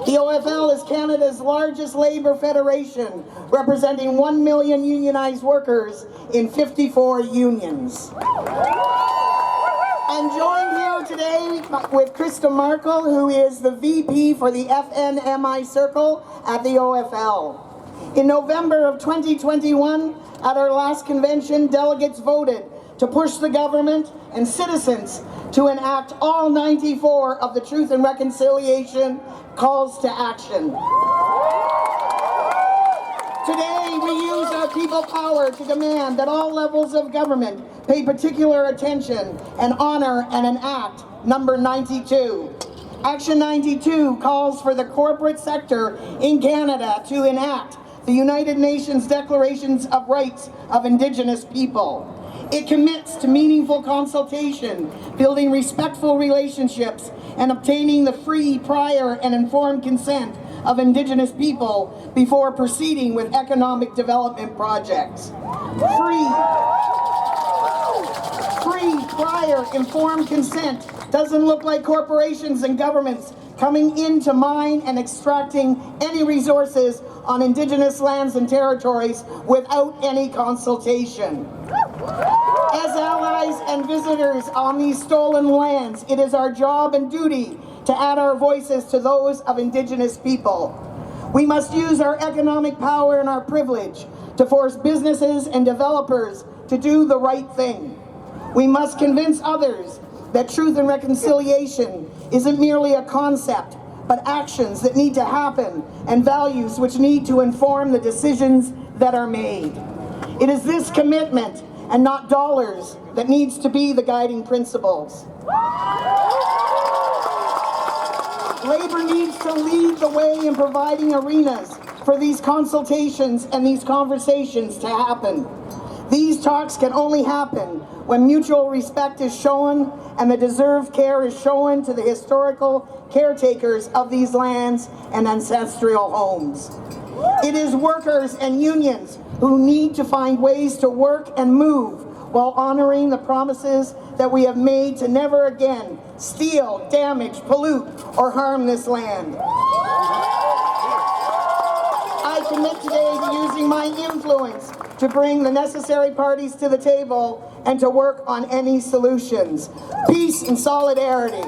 The OFL is Canada's largest labour federation, representing 1 million unionized workers in 54 unions. I'm joined here today with Krista Markle, who is the VP for the FNMI Circle at the OFL. In November of 2021, at our last convention, delegates voted to push the government and citizens to enact all 94 of the Truth and Reconciliation calls to action. Today, we use our people power to demand that all levels of government pay particular attention and honor and enact number 92. Action 92 calls for the corporate sector in Canada to enact the United Nations Declarations of Rights of Indigenous People. It commits to meaningful consultation, building respectful relationships, and obtaining the free, prior, and informed consent of Indigenous people before proceeding with economic development projects. Free, prior, informed consent doesn't look like corporations and governments coming in to mine and extracting any resources on Indigenous lands and territories without any consultation. As allies and visitors on these stolen lands, it is our job and duty to add our voices to those of Indigenous people. We must use our economic power and our privilege to force businesses and developers to do the right thing. We must convince others that truth and reconciliation isn't merely a concept, but actions that need to happen and values which need to inform the decisions that are made. It is this commitment and not dollars that needs to be the guiding principles. Labor needs to lead the way in providing arenas for these consultations and these conversations to happen. These talks can only happen when mutual respect is shown and the deserved care is shown to the historical caretakers of these lands and ancestral homes. It is workers and unions who need to find ways to work and move while honoring the promises that we have made to never again steal, damage, pollute, or harm this land. I commit today to using my influence to bring the necessary parties to the table and to work on any solutions. Peace and solidarity.